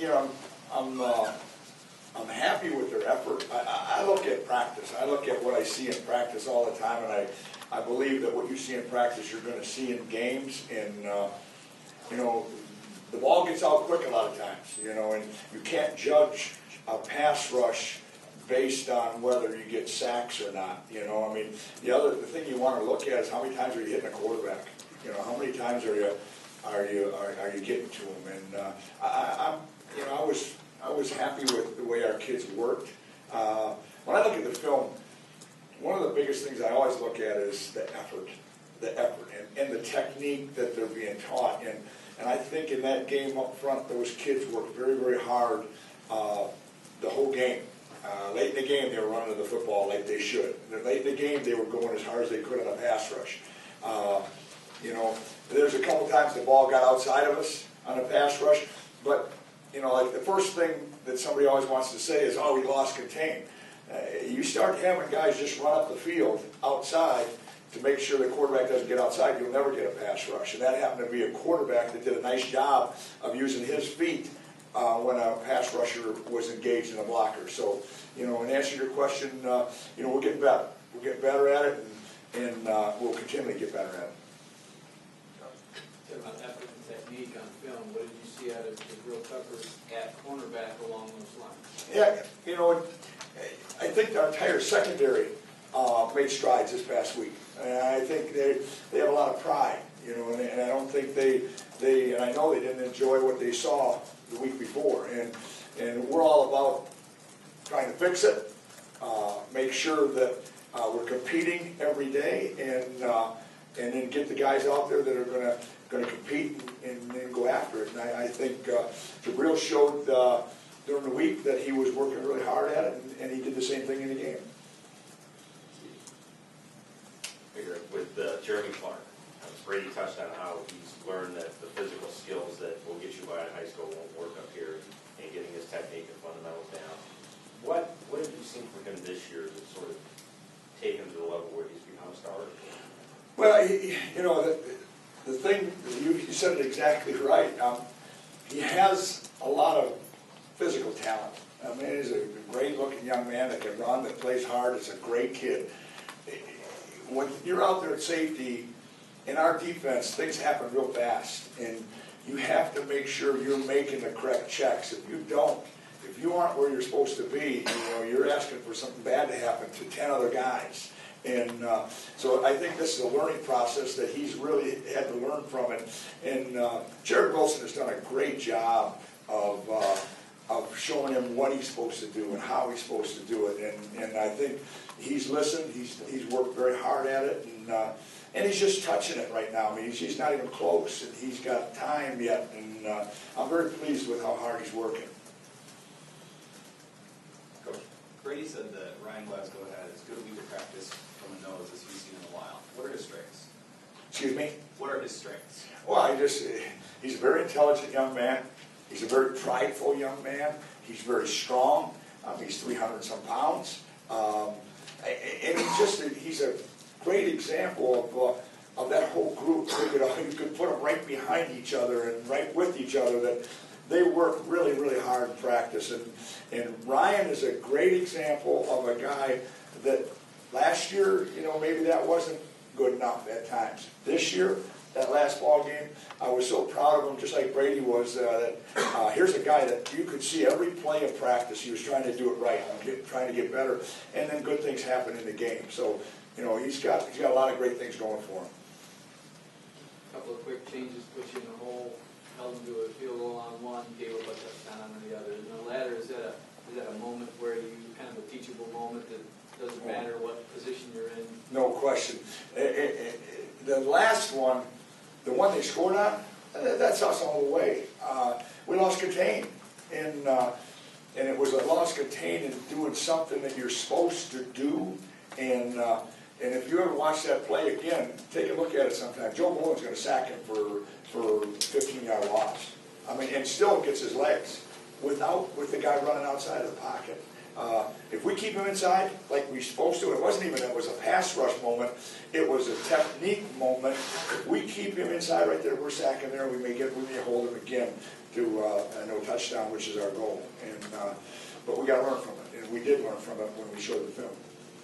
you know, I'm happy with their effort. I look at practice. I look at what I see in practice all the time, and I believe that what you see in practice, you're going to see in games. And you know, the ball gets out quick a lot of times. You know, and you can't judge a pass rush based on whether you get sacks or not. You know, I mean, the thing you want to look at is how many times are you hitting a quarterback. You know, how many times are you getting to him? And I was happy with the way our kids worked. When I look at the film, one of the biggest things I always look at is the effort and the technique that they're being taught. And I think in that game up front, those kids worked very, very hard the whole game. Late in the game, they were running the football like they should. Late in the game, they were going as hard as they could on a pass rush. You know, there's a couple times the ball got outside of us on a pass rush, but you know, like the first thing that somebody always wants to say is, "Oh, we lost contain." You start having guys just run up the field outside to make sure the quarterback doesn't get outside, you'll never get a pass rush. And that happened to be a quarterback that did a nice job of using his feet when a pass rusher was engaged in a blocker. So, you know, in answer to your question, you know, we're getting better. We're getting better at it, and we'll continue to get better at it. About effort and technique on film, what did you see out of Jabril Tucker at cornerback along those lines? Yeah, you know, I think our entire secondary made strides this past week. And I think they have a lot of pride, you know, and I don't think and I know they didn't enjoy what they saw the week before. And we're all about trying to fix it, make sure that we're competing every day, and then get the guys out there that are going to compete and go after it. And I think Jabril showed during the week that he was working really hard at it, and he did the same thing in the game. With Jeremy Clark, Brady touched on how he's learned that the physical skills that will get you by in high school won't work up here, and getting his technique and fundamentals down. What have you seen from him this year to sort of take him to the level where he's become a starter? Well, you know, the thing, you said it exactly right. He has a lot of physical talent. I mean, he's a great-looking young man that can run, that plays hard. It's a great kid. When you're out there at safety, in our defense, things happen real fast, and you have to make sure you're making the correct checks. If you don't, if you aren't where you're supposed to be, you know, you're asking for something bad to happen to 10 other guys. And so I think this is a learning process that he's really had to learn from it. And Jared Wilson has done a great job of showing him what he's supposed to do and how he's supposed to do it. And I think he's listened. He's worked very hard at it. And he's just touching it right now. I mean, he's not even close, and he's got time yet. And I'm very pleased with how hard he's working. Coach, Brady said that Ryan Glasgow had as good a week of practice from a nose as he's seen in a while. What are his strengths? Excuse me? What are his strengths? Well, he's a very intelligent young man. He's a very prideful young man. He's very strong. He's 300-some pounds. And he's a great example of that whole group. You could put them right behind each other and right with each other, that they work really, really hard in practice. And Ryan is a great example of a guy that last year, you know, maybe that wasn't good enough at times. This year, that last ball game, I was so proud of him, just like Brady was. Here's a guy that you could see every play of practice. He was trying to do it right, trying to get better, and then good things happen in the game. So, you know, he's got a lot of great things going for him. A couple of quick changes, put you in the hole, held him to a field goal on one, gave up a touchdown on the other. And the latter, is that a moment where you kind of a teachable moment that doesn't matter what position you're in? No question. The last one, the one they scored on, that's us all the way. We lost contain, and it was a lost contain in doing something that you're supposed to do. And if you ever watch that play again, take a look at it sometime. Joe Bowen's going to sack him for 15-yard loss. I mean, and still gets his legs with the guy running outside of the pocket. If we keep him inside like we're supposed to, it wasn't even that it was a pass rush moment, it was a technique moment. If we keep him inside right there, we're sacking there, we may hold him again to a no touchdown, which is our goal. And but we got to learn from it, and we did learn from it when we showed the film.